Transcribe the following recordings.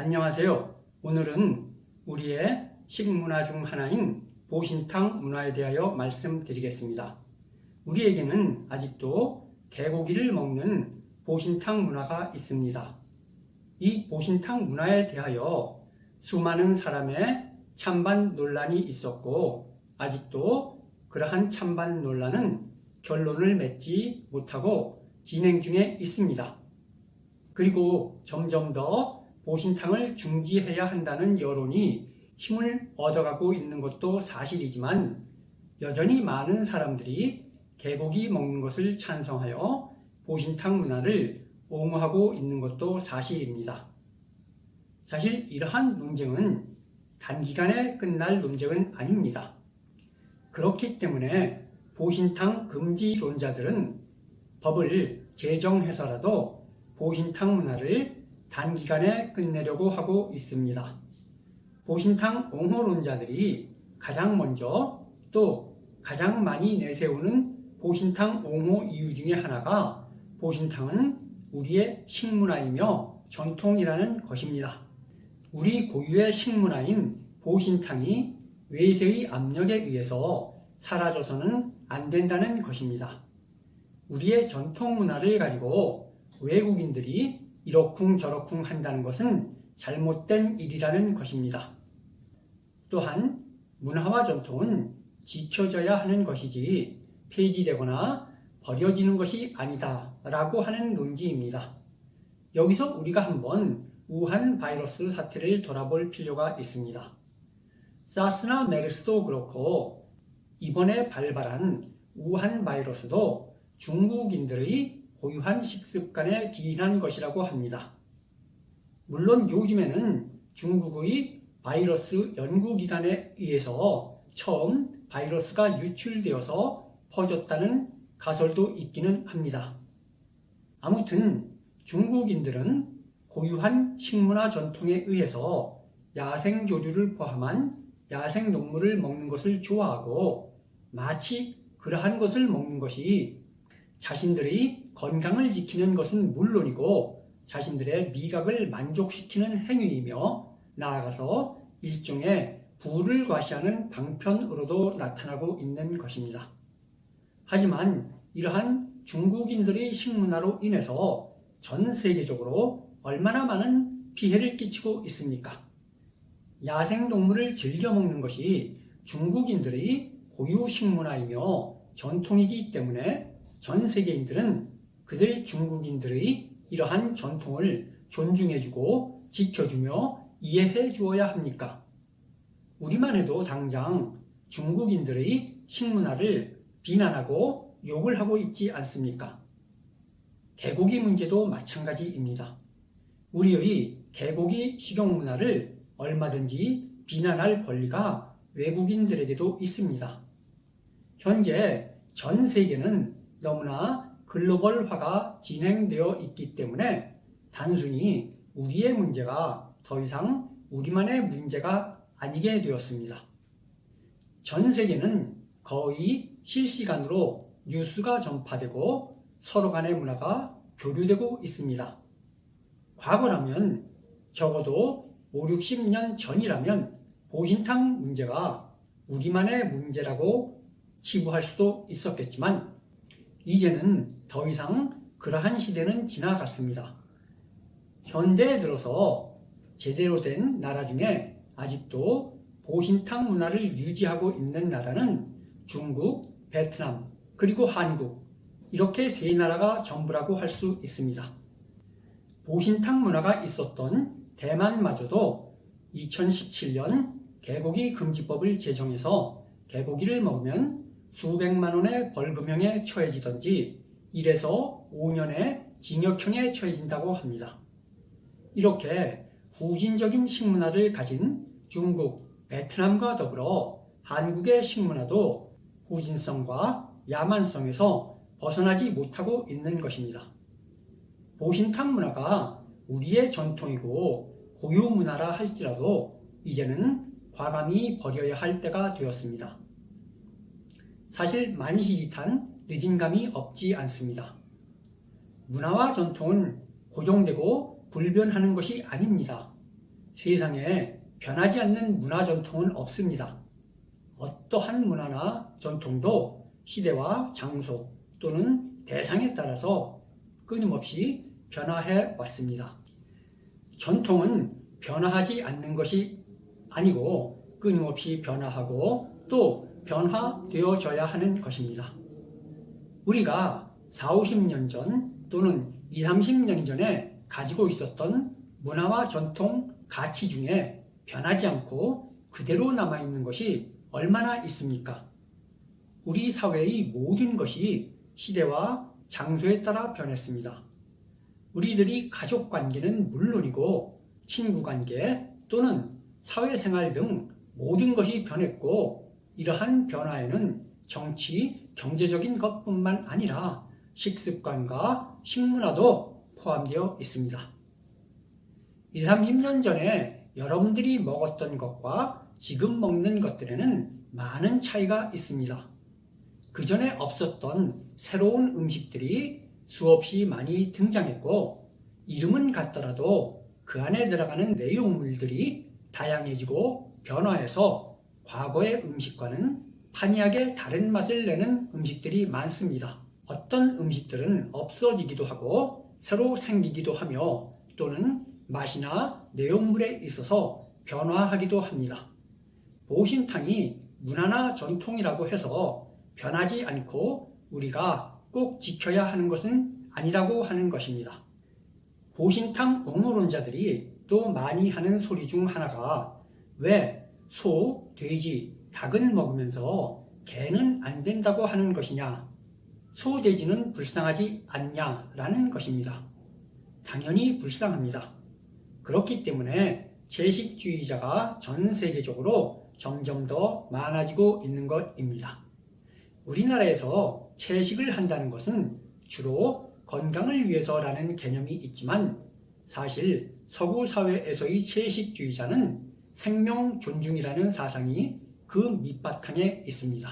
안녕하세요. 오늘은 우리의 식문화 중 하나인 보신탕 문화에 대하여 말씀드리겠습니다. 우리에게는 아직도 개고기를 먹는 보신탕 문화가 있습니다. 이 보신탕 문화에 대하여 수많은 사람의 찬반 논란이 있었고 아직도 그러한 찬반 논란은 결론을 맺지 못하고 진행 중에 있습니다. 그리고 점점 더 보신탕을 중지해야 한다는 여론이 힘을 얻어가고 있는 것도 사실이지만 여전히 많은 사람들이 개고기 먹는 것을 찬성하여 보신탕 문화를 옹호하고 있는 것도 사실입니다. 사실 이러한 논쟁은 단기간에 끝날 논쟁은 아닙니다. 그렇기 때문에 보신탕 금지론자들은 법을 제정해서라도 보신탕 문화를 단기간에 끝내려고 하고 있습니다. 보신탕 옹호론자들이 가장 먼저 또 가장 많이 내세우는 보신탕 옹호 이유 중에 하나가 보신탕은 우리의 식문화이며 전통이라는 것입니다. 우리 고유의 식문화인 보신탕이 외세의 압력에 의해서 사라져서는 안 된다는 것입니다. 우리의 전통 문화를 가지고 외국인들이 이러쿵저러쿵 한다는 것은 잘못된 일이라는 것입니다. 또한 문화와 전통은 지켜져야 하는 것이지 폐지되거나 버려지는 것이 아니다 라고 하는 논지입니다. 여기서 우리가 한번 우한 바이러스 사태를 돌아볼 필요가 있습니다. 사스나 메르스도 그렇고 이번에 발발한 우한 바이러스도 중국인들의 고유한 식습관에 기인한 것이라고 합니다. 물론 요즘에는 중국의 바이러스 연구기관에 의해서 처음 바이러스가 유출되어서 퍼졌다는 가설도 있기는 합니다. 아무튼 중국인들은 고유한 식문화 전통에 의해서 야생조류를 포함한 야생동물을 먹는 것을 좋아하고 마치 그러한 것을 먹는 것이 자신들의 건강을 지키는 것은 물론이고 자신들의 미각을 만족시키는 행위이며 나아가서 일종의 부를 과시하는 방편으로도 나타나고 있는 것입니다. 하지만 이러한 중국인들의 식문화로 인해서 전 세계적으로 얼마나 많은 피해를 끼치고 있습니까? 야생동물을 즐겨 먹는 것이 중국인들의 고유 식문화이며 전통이기 때문에 전 세계인들은 그들 중국인들의 이러한 전통을 존중해주고 지켜주며 이해해 주어야 합니까? 우리만 해도 당장 중국인들의 식문화를 비난하고 욕을 하고 있지 않습니까? 개고기 문제도 마찬가지입니다. 우리의 개고기 식용 문화를 얼마든지 비난할 권리가 외국인들에게도 있습니다. 현재 전 세계는 너무나 글로벌화가 진행되어 있기 때문에 단순히 우리의 문제가 더 이상 우리만의 문제가 아니게 되었습니다. 전 세계는 거의 실시간으로 뉴스가 전파되고 서로 간의 문화가 교류되고 있습니다. 과거라면 적어도 5, 60년 전이라면 보신탕 문제가 우리만의 문제라고 치부할 수도 있었겠지만 이제는 더 이상 그러한 시대는 지나갔습니다. 현대에 들어서 제대로 된 나라 중에 아직도 보신탕 문화를 유지하고 있는 나라는 중국, 베트남, 그리고 한국 이렇게 세 나라가 전부라고 할 수 있습니다. 보신탕 문화가 있었던 대만마저도 2017년 개고기 금지법을 제정해서 개고기를 먹으면 수백만 원의 벌금형에 처해지던지 1에서 5년의 징역형에 처해진다고 합니다. 이렇게 후진적인 식문화를 가진 중국, 베트남과 더불어 한국의 식문화도 후진성과 야만성에서 벗어나지 못하고 있는 것입니다. 보신탕 문화가 우리의 전통이고 고유 문화라 할지라도 이제는 과감히 버려야 할 때가 되었습니다. 사실 만시지탄 늦은 감이 없지 않습니다. 문화와 전통은 고정되고 불변하는 것이 아닙니다. 세상에 변하지 않는 문화 전통은 없습니다. 어떠한 문화나 전통도 시대와 장소 또는 대상에 따라서 끊임없이 변화해 왔습니다. 전통은 변화하지 않는 것이 아니고 끊임없이 변화하고 또 변화되어져야 하는 것입니다. 우리가 40, 50년 전 또는 20, 30년 전에 가지고 있었던 문화와 전통, 가치 중에 변하지 않고 그대로 남아있는 것이 얼마나 있습니까? 우리 사회의 모든 것이 시대와 장소에 따라 변했습니다. 우리들이 가족 관계는 물론이고 친구 관계 또는 사회생활 등 모든 것이 변했고 이러한 변화에는 정치, 경제적인 것뿐만 아니라 식습관과 식문화도 포함되어 있습니다. 20, 30년 전에 여러분들이 먹었던 것과 지금 먹는 것들에는 많은 차이가 있습니다. 그 전에 없었던 새로운 음식들이 수없이 많이 등장했고 이름은 같더라도 그 안에 들어가는 내용물들이 다양해지고 변화해서 과거의 음식과는 판이하게 다른 맛을 내는 음식들이 많습니다. 어떤 음식들은 없어지기도 하고 새로 생기기도 하며 또는 맛이나 내용물에 있어서 변화하기도 합니다. 보신탕이 문화나 전통이라고 해서 변하지 않고 우리가 꼭 지켜야 하는 것은 아니라고 하는 것입니다. 보신탕 옹호론자들이 또 많이 하는 소리 중 하나가 왜 소, 돼지, 닭은 먹으면서 개는 안 된다고 하는 것이냐, 소, 돼지는 불쌍하지 않냐라는 것입니다. 당연히 불쌍합니다. 그렇기 때문에 채식주의자가 전 세계적으로 점점 더 많아지고 있는 것입니다. 우리나라에서 채식을 한다는 것은 주로 건강을 위해서라는 개념이 있지만 사실 서구 사회에서의 채식주의자는 생명 존중이라는 사상이 그 밑바탕에 있습니다.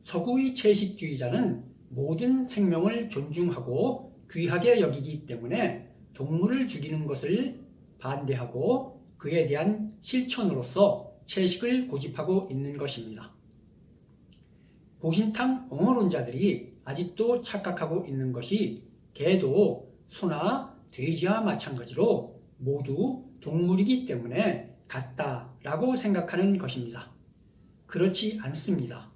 서구의 채식주의자는 모든 생명을 존중하고 귀하게 여기기 때문에 동물을 죽이는 것을 반대하고 그에 대한 실천으로서 채식을 고집하고 있는 것입니다. 보신탕 옹호론자들이 아직도 착각하고 있는 것이 개도 소나 돼지와 마찬가지로 모두 동물이기 때문에 같다라고 생각하는 것입니다. 그렇지 않습니다.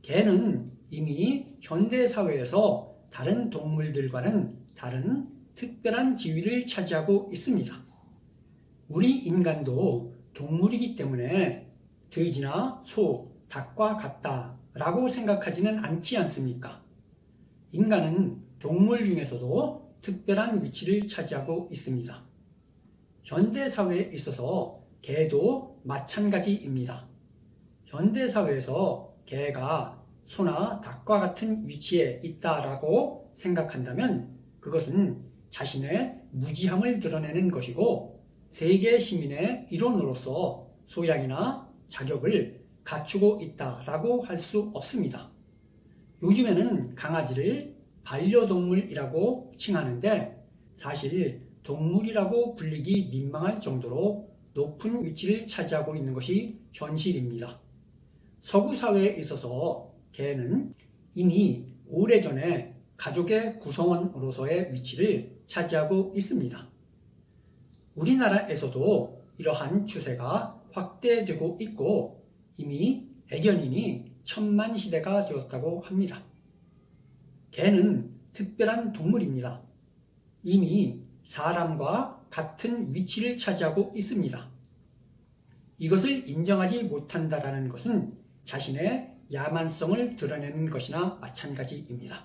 개는 이미 현대사회에서 다른 동물들과는 다른 특별한 지위를 차지하고 있습니다. 우리 인간도 동물이기 때문에 돼지나 소, 닭과 같다라고 생각하지는 않지 않습니까? 인간은 동물 중에서도 특별한 위치를 차지하고 있습니다. 현대사회에 있어서 개도 마찬가지입니다. 현대사회에서 개가 소나 닭과 같은 위치에 있다라고 생각한다면 그것은 자신의 무지함을 드러내는 것이고 세계 시민의 일원으로서 소양이나 자격을 갖추고 있다라고 할 수 없습니다. 요즘에는 강아지를 반려동물이라고 칭하는데 사실 동물이라고 불리기 민망할 정도로 높은 위치를 차지하고 있는 것이 현실입니다. 서구 사회에 있어서 개는 이미 오래전에 가족의 구성원으로서의 위치를 차지하고 있습니다. 우리나라에서도 이러한 추세가 확대되고 있고 이미 애견인이 천만 시대가 되었다고 합니다. 개는 특별한 동물입니다. 이미 사람과 같은 위치를 차지하고 있습니다. 이것을 인정하지 못한다는 것은 자신의 야만성을 드러내는 것이나 마찬가지입니다.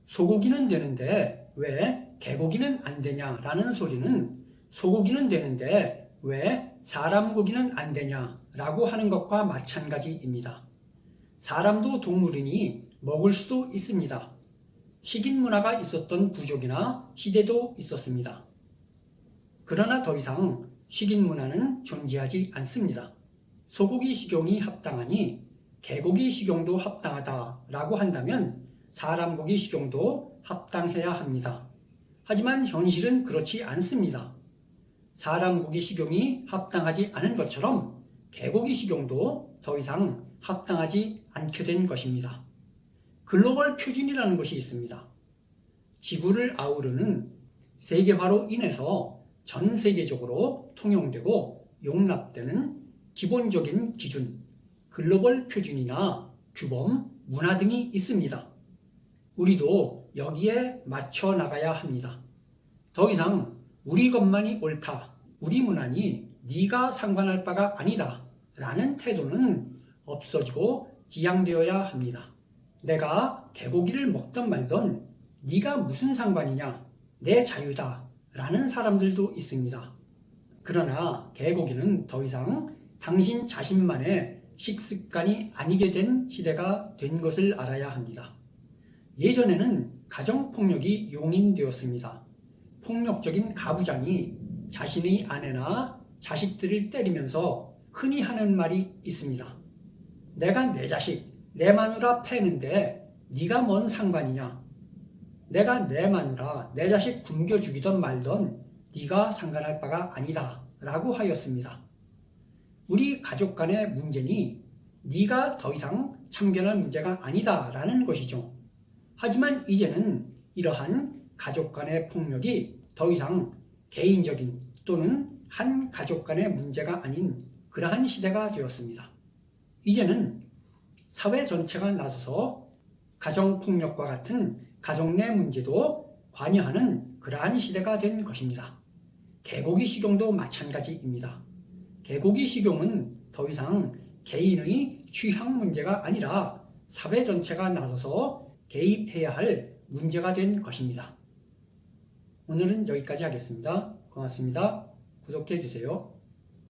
소고기는 되는데 왜 개고기는 안 되냐라는 소리는 소고기는 되는데 왜 사람 고기는 안 되냐라고 하는 것과 마찬가지입니다. 사람도 동물이니 먹을 수도 있습니다. 식인 문화가 있었던 부족이나 시대도 있었습니다. 그러나 더 이상 식인 문화는 존재하지 않습니다. 소고기 식용이 합당하니 개고기 식용도 합당하다라고 한다면 사람 고기 식용도 합당해야 합니다. 하지만 현실은 그렇지 않습니다. 사람고기 식용이 합당하지 않은 것처럼 개고기 식용도 더 이상 합당하지 않게 된 것입니다. 글로벌 표준이라는 것이 있습니다. 지구를 아우르는 세계화로 인해서 전 세계적으로 통용되고 용납되는 기본적인 기준, 글로벌 표준이나 규범, 문화 등이 있습니다. 우리도 여기에 맞춰 나가야 합니다. 더 이상 우리 것만이 옳다, 우리 문화니 네가 상관할 바가 아니다 라는 태도는 없어지고 지양되어야 합니다. 내가 개고기를 먹던 말던 네가 무슨 상관이냐, 내 자유다 라는 사람들도 있습니다. 그러나 개고기는 더 이상 당신 자신만의 식습관이 아니게 된 시대가 된 것을 알아야 합니다. 예전에는 가정폭력이 용인되었습니다. 폭력적인 가부장이 자신의 아내나 자식들을 때리면서 흔히 하는 말이 있습니다. 내가 내 자식, 내 마누라 패는데 네가 뭔 상관이냐? 내가 내 마누라, 내 자식 굶겨 죽이던 말던 네가 상관할 바가 아니다 라고 하였습니다. 우리 가족 간의 문제니 네가 더 이상 참견할 문제가 아니다 라는 것이죠. 하지만 이제는 이러한 가족 간의 폭력이 더 이상 개인적인 또는 한 가족 간의 문제가 아닌 그러한 시대가 되었습니다. 이제는 사회 전체가 나서서 가정폭력과 같은 가족 내 문제도 관여하는 그러한 시대가 된 것입니다. 개고기 식용도 마찬가지입니다. 개고기 식용은 더 이상 개인의 취향 문제가 아니라 사회 전체가 나서서 개입해야 할 문제가 된 것입니다. 오늘은 여기까지 하겠습니다. 고맙습니다. 구독해 주세요.